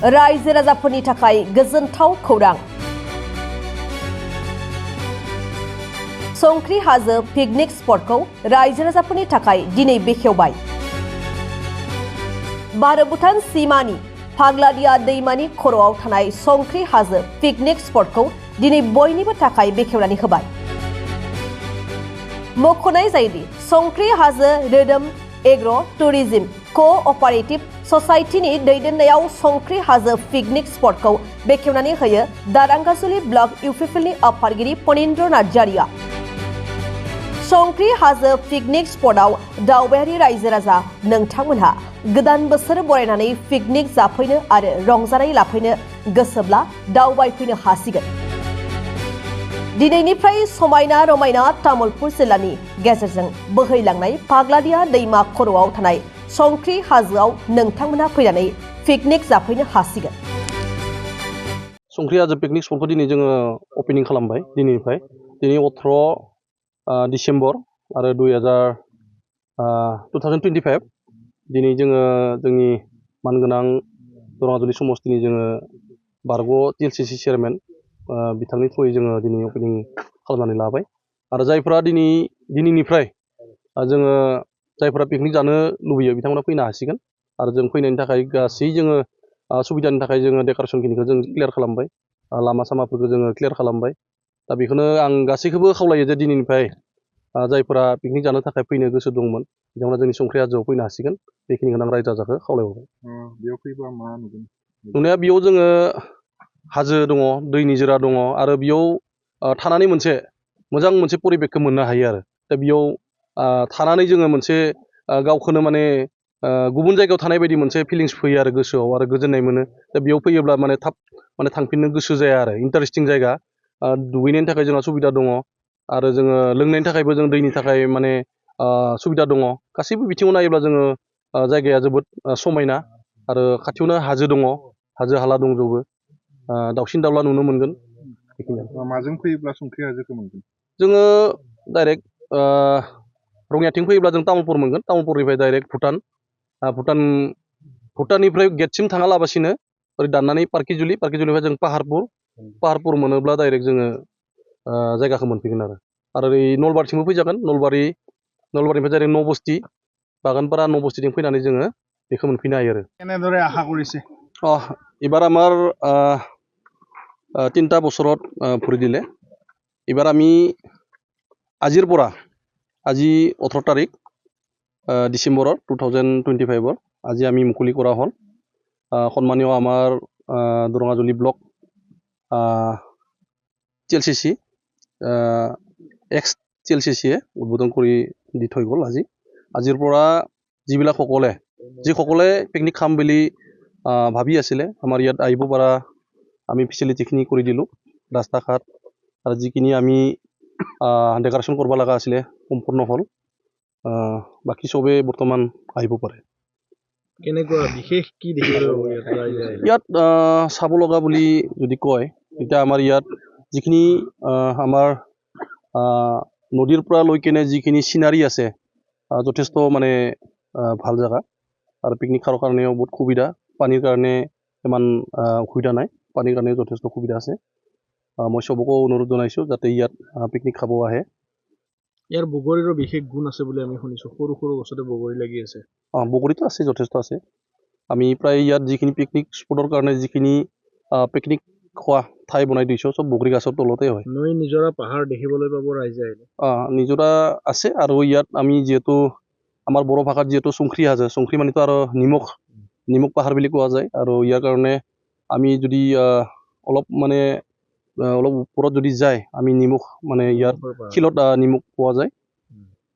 रायजो राजाफोरनि थाखाय गोजोनथाव खौरां। संख्रि हाजो पिकनिक स्पटखौ रायजो राजाफोरनि थाखाय दिनै बेखेवबाय। भारत भुटान सीमानि फाग्लादिया दैमानि खर'आव थानाय संख्रि हाजो पिकनिक स्पटखौ दिनै बयनिबो थाखाय बेखेवनानै होबाय। मख'नाय जायोदि संख्रि हाजो रोदोम एग्र' टुरिज्म क'अपारेटिभ ससाइटिनि दैदेननायाव संख्रि हाजो पिकनिक स्पटखौ बेखेवनानै होयो दारांगाजुलि ब्लक इउपिपिएलनि आफादगिरि फणीन्द्र नार्जारिया। संख्रि हाजो पिकनिक स्पटआव दावबायारि रायजो राजा नोंथांमोनहा गोदान बोसोर बरायनानै पिकनिक जाफैनो आरो रंजानाय लाफैनो गोसोब्ला दावबायफैनो हासिगोन। दिनैनिफ्राय समायना रमायना तामुलपुर जिल्लानि गेजेरजों बोहैलांनाय फाग्लादिया दैमा खर'आव थानाय संख्रि हाजोआव नोंथांमोनहा फैनानै पिकनिक जाफैनो हासिगोन। संख्रि हाजो पिकनिक स्पटखौ दिनै जोङो अपेनिं खालामबाय। दिनैनिफ्राय दिनै 18 डिसेम्बर आरो 2025 दिनै जोङो जोंनि मानगोनां दरांगाजुलि समस्तिनि जोङो बारग' TLCC चेयारमेन बिथांनि थ्रुयै जोङो दिनै अपेनिं खालामनानै लाबाय। आरो जायफोरा दिनैनिफ्राय जोङो जायफोरा पिकनिक जानो लुबैयो बिथांमोना फैनो हासिगोन। आरो जों फैनायनि थाखाय गासै जोङो सुबिदानि थाखाय जोङो डेक'रेसनखिनिखौ जों क्लियार खालामबाय। लामा सामाफोरखौ जोङो क्लियार खालामबाय। दा बेखौनो आं गासैखौबो खावलायो जे दिनैनिफ्राय जायफोरा पिकनिक जानो थाखाय फैनो गोसो दंमोन बिथांमोना जोंनि संख्रि हाजोआव फैनो हासिगोन। बेखिनिखौनो आं रायजो राजाखौ खावलायहरबाय। बेयाव फैबा मा नुगोन? नुनाया बेयाव जोङो हाजो दङ, दै निजोरा दङ आरो बेयाव थानानै मोनसे मोजां मोनसे परिबेकखौ मोननो हायो आरो। दा बेयाव थानानै जोङो मोनसे गावखौनो माने गुबुन जायगायाव थानाय बायदि मोनसे फिलिंस फैयो आरो गोसोआव आरो गोजोननाय मोनो। दा बेयाव फैयोब्ला माने थाब माने थांफिननो गोसो जाया आरो। इन्टारेस्टिं जायगा, दुगैनायनि थाखाय जोंहा सुबिदा दङ आरो जोङो लोंनायनि थाखायबो जों दैनि थाखाय माने सुबिदा दङ। गासैबो बिथिङाव नायोब्ला जोङो जायगाया जोबोद समायना आरो खाथियावनो हाजो दङ, हाजो हाला दंजोबो, दाउसिन दाउला नुनो मोनगोन। माजों फैयोब्ला संख्रि हाजोखौ मोनगोन? जोङो डाइरेक्ट रङियाथिं फैयोब्ला जों तामुलपुर मोनगोन। तामुलपुरनिफ्राय डाइरेक्ट भुटाननिफ्राय गेटसिम थाङा लाबासिनो ओरै दाननानै पार्किजुलिनिफ्राय जों पाहारपुर मोनोब्ला डाइरेक्ट जोङो जायगाखौ मोनफैगोन आरो ओरै नलबारिथिंबो फैजागोन। नलबारिनिफ्राय डाइरेक्ट नबस्थि बागानपारा नबस्थिथिं फैनानै जोङो बेखौ मोनफैनो हायो आरो। কেনেদৰে আশা কৰিছে? এবাৰ আমাৰ 3টা বছৰত ভৰি দিলে। এবাৰ আমি আজিৰ পৰা আজি 18 তাৰিখ ডিচেম্বৰৰ 2025 আজি আমি মুকলি কৰা হ'ল। সন্মানীয় আমাৰ দৰঙাজুলি ব্লক TLCC এক্স TLCCয়ে উদ্বোধন কৰি দি থৈ গ'ল। আজিৰ পৰা যিসকলে পিকনিক খাম বুলি ভাবি আছিলে আমাৰ ইয়াত আহিব পৰা আমি ফেচিলিটিখিনি কৰি দিলোঁ। ৰাস্তা ঘাট আৰু যিখিনি আমি ডেক'ৰেশ্যন কৰিব লগা আছিলে সম্পূৰ্ণ হ'ল। বাকী চবেই বৰ্তমান আহিব পাৰে। কেনেকুৱা বিশেষ কি দেখিবলৈ ইয়াত চাব লগা বুলি যদি কয় তেতিয়া আমাৰ ইয়াত যিখিনি আমাৰ নদীৰ পৰা লৈ কেনে যিখিনি চিনাৰী আছে যথেষ্ট মানে ভাল জেগা আৰু পিকনিক খোৱাৰ কাৰণেও বহুত সুবিধা। পানীৰ কাৰণে ইমান অসুবিধা নাই, পানীৰ কাৰণে যথেষ্ট সুবিধা আছে। মই চবকো অনুৰোধ জনাইছোঁ যাতে ইয়াত পিকনিক খাব আহে। ইয়াৰ বগৰীৰো বিশেষ গুণ আছে বুলি আমি শুনিছোঁ। সৰু সৰু গছতে বগৰী লাগি আছে। বগৰীটো আছে, যথেষ্ট আছে। আমি প্ৰায় ইয়াত যিখিনি পিকনিক স্পটৰ কাৰণে যিখিনি পিকনিক খোৱা ঠাই বনাই দিছোঁ চব বগৰী গছৰ তলতে হয়। নৈ নিজৰা পাহাৰ দেখিবলৈ পাব ৰাইজে আহিলে। নিজৰা আছে আৰু ইয়াত আমি যিহেতু আমাৰ বড়ো ভাষাত যিহেতু সংখ্ৰী হাজো, সংখ্ৰী মানেতো আৰু নিমখ পাহাৰ বুলি কোৱা যায়। আৰু ইয়াৰ কাৰণে আমি যদি অলপ ওপৰত যদি যায় আমি নিমখ মানে ইয়াত শিলত নিমখ পোৱা যায়।